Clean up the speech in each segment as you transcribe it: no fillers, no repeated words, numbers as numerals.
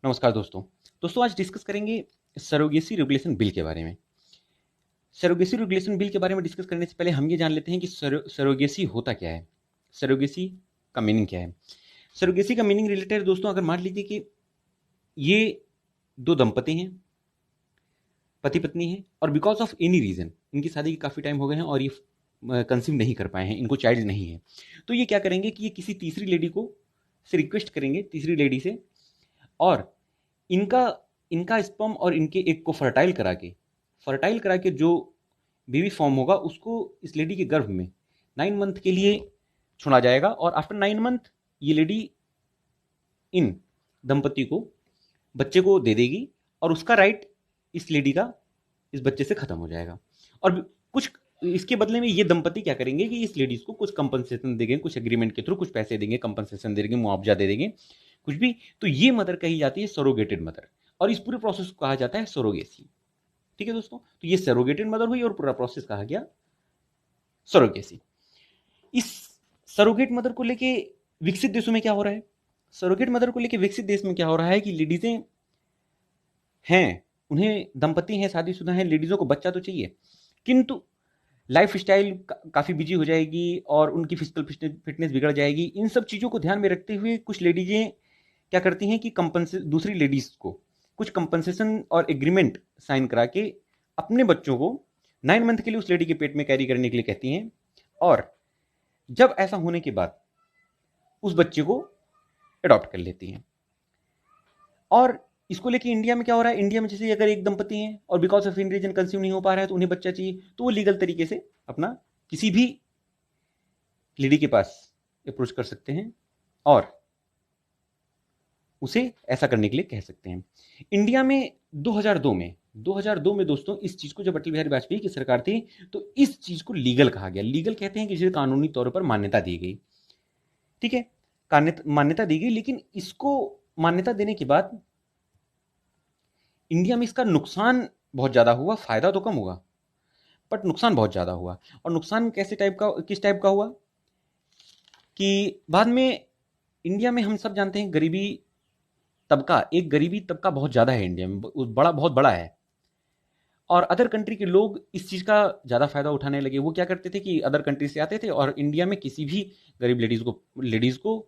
नमस्कार दोस्तों। आज डिस्कस करेंगे सरोगेसी रेगुलेशन बिल के बारे में। सरोगेसी रेगुलेशन बिल के बारे में डिस्कस करने से पहले हम ये जान लेते हैं कि सरोगेसी होता क्या है। सरोगेसी का मीनिंग क्या है। सरोगेसी का मीनिंग रिलेटेड है दोस्तों, अगर मान लीजिए कि ये दो दंपति हैं, पति पत्नी हैं, और बिकॉज ऑफ एनी रीजन इनकी शादी के काफ़ी टाइम हो गए हैं और ये कंसीव नहीं कर पाए हैं, इनको चाइल्ड नहीं है, तो ये क्या करेंगे कि ये किसी तीसरी लेडी को से रिक्वेस्ट करेंगे, तीसरी लेडी से, और इनका इनका स्पर्म और इनके एग को फर्टाइल करा के जो बेबी फॉर्म होगा उसको इस लेडी के गर्भ में 9 मंथ के लिए छोड़ा जाएगा, और आफ्टर 9 मंथ ये लेडी इन दंपति को बच्चे को दे देगी, और उसका राइट इस लेडी का इस बच्चे से खत्म हो जाएगा। और कुछ इसके बदले में ये दंपति क्या करेंगे कि इस लेडीज को कुछ कंपनसेशन देंगे, कुछ एग्रीमेंट के थ्रू कुछ पैसे देंगे, कंपनसेशन दे देंगे, मुआवजा दे देंगे, कुछ भी। तो ये मदर कही जाती है सरोगेटेड मदर, और इस पूरे प्रोसेस को कहा जाता है सरोगेसी। ठीक है दोस्तों, तो ये सरोगेटेड मदर हुई और पूरा प्रोसेस कहा गया सरोगेसी। इस सरोगेट मदर को लेके विकसित देशों में क्या हो रहा है, सरोगेट मदर को लेके विकसित देश में क्या हो रहा है कि लेडीजें हैं, उन्हें दंपति हैं, शादीशुदा हैं, लेडीजों को बच्चा तो चाहिए, किंतु लाइफ स्टाइल काफ़ी बिजी हो जाएगी और उनकी फिजिकल फिटनेस बिगड़ जाएगी। इन सब चीज़ों को ध्यान में रखते हुए कुछ लेडीजें क्या करती हैं कि दूसरी लेडीज को कुछ कंपनसेशन और एग्रीमेंट साइन करा के अपने बच्चों को 9 मंथ के लिए उस लेडी के पेट में कैरी करने के लिए कहती हैं, और जब ऐसा होने के बाद उस बच्चे को अडॉप्ट कर लेती हैं। और इसको लेके इंडिया में क्या हो रहा है, इंडिया में जैसे अगर एक दंपति हैं और because of in reason conceive नहीं हो पा रहा है तो उन्हें बच्चा चाहिए, तो वो लीगल तरीके से अपना किसी भी लेडी के पास अप्रोच कर सकते हैं और उसे ऐसा करने के लिए कह सकते हैं। इंडिया में 2002 में दोस्तों इस चीज़ को, जब अटल बिहारी वाजपेयी की सरकार थी, तो इस चीज़ को लीगल कहा गया। लीगल कहते हैं कि जिसे कानूनी तौर पर मान्यता दी गई। ठीक है, मान्यता दी गई, लेकिन इसको मान्यता देने के बाद इंडिया में इसका नुकसान बहुत ज़्यादा हुआ, फ़ायदा तो कम हुआ बट नुकसान बहुत ज़्यादा हुआ। और नुकसान किस टाइप का हुआ कि बाद में इंडिया में हम सब जानते हैं गरीबी तबका बहुत ज़्यादा है इंडिया में, बहुत बड़ा है। और अदर कंट्री के लोग इस चीज़ का ज़्यादा फ़ायदा उठाने लगे। वो क्या करते थे कि अदर कंट्री से आते थे और इंडिया में किसी भी गरीब लेडीज़ को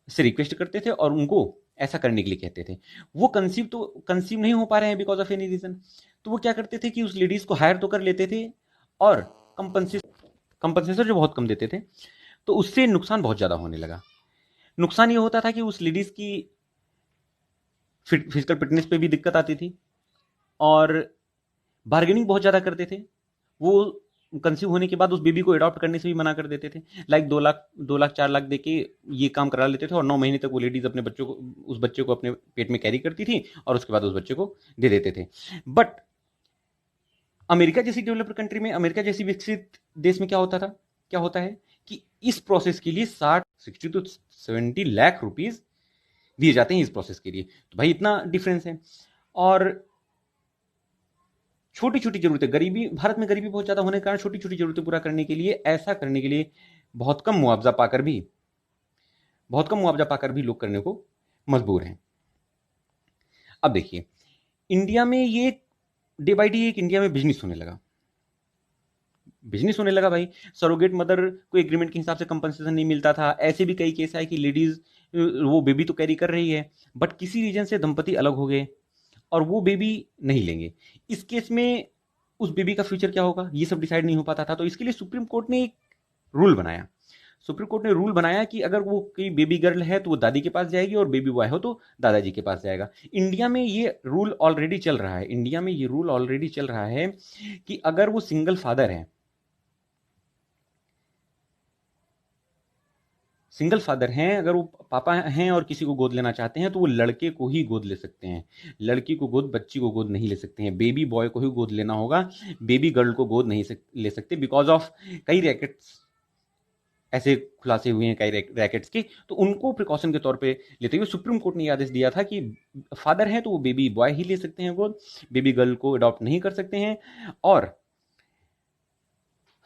से रिक्वेस्ट करते थे और उनको ऐसा करने के लिए कहते थे। वो कंसीव नहीं हो पा रहे हैं बिकॉज ऑफ एनी रीज़न, तो वो क्या करते थे कि उस लेडीज़ को हायर तो कर लेते थे और कंपनसेशन जो बहुत कम देते थे, तो उससे नुकसान बहुत ज़्यादा होने लगा। नुकसान ये होता था कि उस लेडीज़ की फिजिकल फिटनेस पे भी दिक्कत आती थी, और बार्गेनिंग बहुत ज़्यादा करते थे। वो कंसीव होने के बाद उस बेबी को अडॉप्ट करने से भी मना कर देते थे। लाइक 2 लाख 4 लाख दे के ये काम करा लेते थे, और 9 महीने तक वो लेडीज़ उस बच्चे को अपने पेट में कैरी करती थी और उसके बाद उस बच्चे को दे देते थे। बट अमेरिका जैसी डेवलप्ड कंट्री में, अमेरिका जैसी विकसित देश में क्या होता है कि इस प्रोसेस के लिए 60 टू 70 लाख रुपीज़ दिए जाते हैं इस प्रोसेस के लिए। तो भाई इतना डिफरेंस है। और छोटी छोटी जरूरतें, भारत में गरीबी बहुत ज्यादा होने के कारण छोटी छोटी जरूरतें पूरा करने के लिए, ऐसा करने के लिए बहुत कम मुआवजा पाकर भी लोग करने को मजबूर हैं। अब देखिए, इंडिया में ये डे बाई डे एक इंडिया में बिजनेस होने लगा भाई। सरोगेट मदर को एग्रीमेंट के हिसाब से कंपनसेशन नहीं मिलता था। ऐसे भी कई केस आए कि लेडीज वो बेबी तो कैरी कर रही है बट किसी रीजन से दंपति अलग हो गए और वो बेबी नहीं लेंगे। इस केस में उस बेबी का फ्यूचर क्या होगा ये सब डिसाइड नहीं हो पाता था। तो इसके लिए सुप्रीम कोर्ट ने एक रूल बनाया कि अगर वो कोई बेबी गर्ल है तो वो दादी के पास जाएगी और बेबी बॉय हो तो दादाजी के पास जाएगा। इंडिया में ये रूल ऑलरेडी चल रहा है कि अगर वो सिंगल फादर हैं, अगर वो पापा हैं और किसी को गोद लेना चाहते हैं तो वो लड़के को ही गोद ले सकते हैं। बच्ची को गोद नहीं ले सकते हैं। बेबी बॉय को ही गोद लेना होगा, बेबी गर्ल को गोद नहीं ले सकते, बिकॉज ऑफ कई रैकेट्स ऐसे खुलासे हुए हैं, कई रैकेट्स के। तो उनको प्रिकॉशन के तौर पे लेते हुए सुप्रीम कोर्ट ने यह आदेश दिया था कि फादर हैं तो वो बेबी बॉय ही ले सकते हैं गोद, बेबी गर्ल को अडॉप्ट नहीं कर सकते हैं। और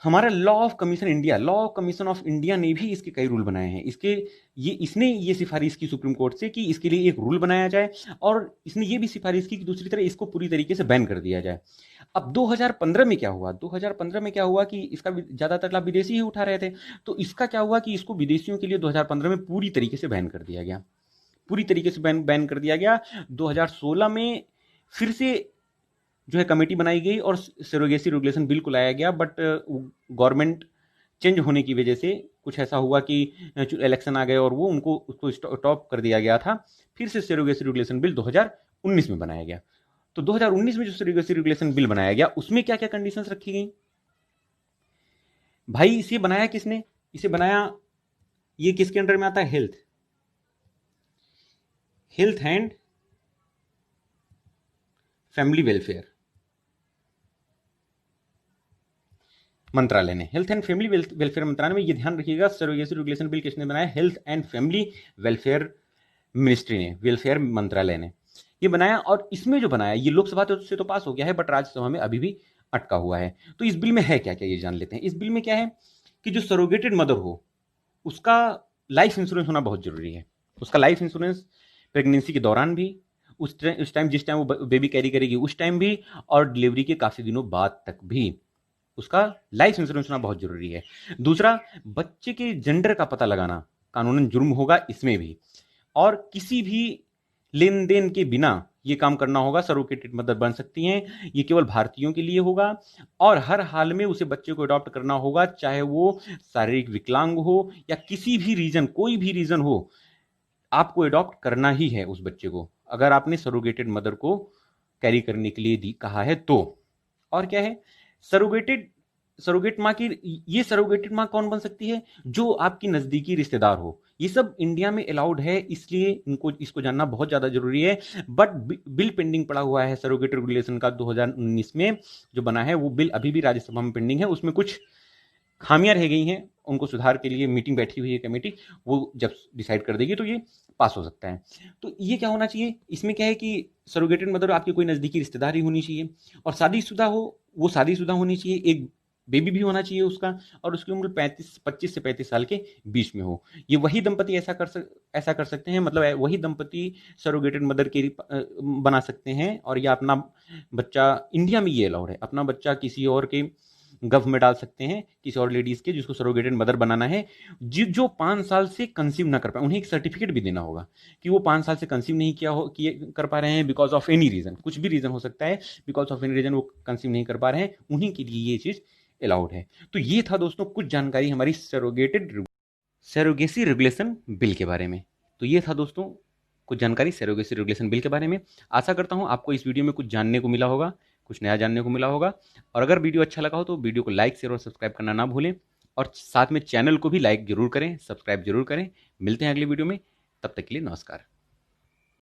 हमारा law of commission India, law of commission of India ने भी इसके कई रूल बनाए हैं। इसने ये सिफारिश की सुप्रीम कोर्ट से कि इसके लिए एक रूल बनाया जाए, और इसने ये भी सिफारिश की कि दूसरी तरह इसको पूरी तरीके से बैन कर दिया जाए। अब 2015 में क्या हुआ, 2015 में क्या हुआ कि इसका ज्यादातर लाभ विदेशी ही उठा रहे थे, तो इसका क्या हुआ कि इसको विदेशियों के लिए 2015 में पूरी तरीके से बैन कर दिया गया, पूरी तरीके से बैन कर दिया गया। 2016 में फिर से जो है कमेटी बनाई गई और सरोगेसी रेगुलेशन बिल को लाया गया, बट गवर्नमेंट चेंज होने की वजह से कुछ ऐसा हुआ कि इलेक्शन आ गए और वो उनको उसको स्टॉप कर दिया गया था। फिर से सरोगेसी रेगुलेशन बिल 2019 में बनाया गया। तो 2019 में जो सरोगेसी रेगुलेशन बिल बनाया गया उसमें क्या क्या कंडीशंस रखी गई भाई? इसे बनाया किसने? इसे बनाया, ये किसके अंडर में आता है? हेल्थ एंड फैमिली वेलफेयर मंत्रालय ने, हेल्थ एंड फैमिली वेलफेयर मंत्रालय में। ये ध्यान रखिएगा, सरोगेसी रेगुलेशन बिल किसने बनाया? Health and family welfare ministry ने, वेलफेयर मंत्रालय ने ये बनाया। और इसमें जो बनाया ये लोकसभा से तो पास हो गया है, बट राज्यसभा में अभी भी अटका हुआ है। तो इस बिल में है क्या क्या, ये जान लेते हैं। इस बिल में क्या है कि जो सरोगेटेड मदर हो उसका लाइफ इंश्योरेंस होना बहुत जरूरी है। उसका लाइफ इंश्योरेंस प्रेगनेंसी के दौरान भी, उस टाइम जिस टाइम वो बेबी कैरी करेगी उस टाइम भी, और डिलीवरी के काफी दिनों बाद तक भी उसका लाइफ इंश्योरेंस होना बहुत जरूरी है। दूसरा, बच्चे के जेंडर का पता लगाना कानूनन जुर्म होगा इसमें भी, और किसी भी लेन देन के बिना ये काम करना होगा। सरोगेटेड मदर बन सकती हैं, ये केवल भारतीयों के लिए होगा, और हर हाल में उसे बच्चे को अडॉप्ट करना होगा, चाहे वो शारीरिक विकलांग हो या किसी भी रीजन, कोई भी रीजन हो, आपको अडॉप्ट करना ही है उस बच्चे को, अगर आपने सरोगेटेड मदर को कैरी करने के लिए कहा है तो। और क्या है, सरोगेट माँ की, ये सरोगेटेड माँ कौन बन सकती है? जो आपकी नजदीकी रिश्तेदार हो। ये सब इंडिया में अलाउड है, इसलिए इसको जानना बहुत ज्यादा जरूरी है। बट बिल पेंडिंग पड़ा हुआ है सरोगेट रेगुलेशन का 2019 में जो बना है, वो बिल अभी भी राज्यसभा में पेंडिंग है। उसमें कुछ खामियां रह गई हैं, उनको सुधार के लिए मीटिंग बैठी हुई है कमेटी, वो जब डिसाइड कर देगी तो ये पास हो सकता है। तो ये क्या होना चाहिए, इसमें क्या है कि सरोगेटेड मदर आपकी कोई नजदीकी रिश्तेदार ही होनी चाहिए, और शादीशुदा हो, वो शादीशुदा होनी चाहिए, एक बेबी भी होना चाहिए उसका, और उसकी उम्र 25 से 35 साल के बीच में हो। ये वही दंपति ऐसा कर सकते हैं, मतलब वही दंपति सरोगेटेड मदर के बना सकते हैं, और या अपना बच्चा, इंडिया में ये अलाउड है, अपना बच्चा किसी और के गर्भ में डाल सकते हैं, किसी और लेडीज के जिसको सरोगेटेड मदर बनाना है, जो 5 साल से कंसीव ना कर पाए। उन्हें एक सर्टिफिकेट भी देना होगा कि वो 5 साल से कंसीव नहीं कर पा रहे हैं, बिकॉज ऑफ एनी रीजन, कुछ भी रीजन हो सकता है, बिकॉज ऑफ एनी रीजन वो कंसीव नहीं कर पा रहे हैं, उन्हीं के लिए ये चीज अलाउड है। तो ये था दोस्तों कुछ जानकारी हमारी सरोगेसी रेगुलेशन बिल के बारे में। तो ये था दोस्तों कुछ जानकारी सरोगेसी रेगुलेशन बिल के बारे में। आशा करता हूँ आपको इस वीडियो में कुछ जानने को मिला होगा, कुछ नया जानने को मिला होगा। और अगर वीडियो अच्छा लगा हो तो वीडियो को लाइक, शेयर और सब्सक्राइब करना ना भूलें, और साथ में चैनल को भी लाइक जरूर करें, सब्सक्राइब जरूर करें। मिलते हैं अगली वीडियो में, तब तक के लिए नमस्कार।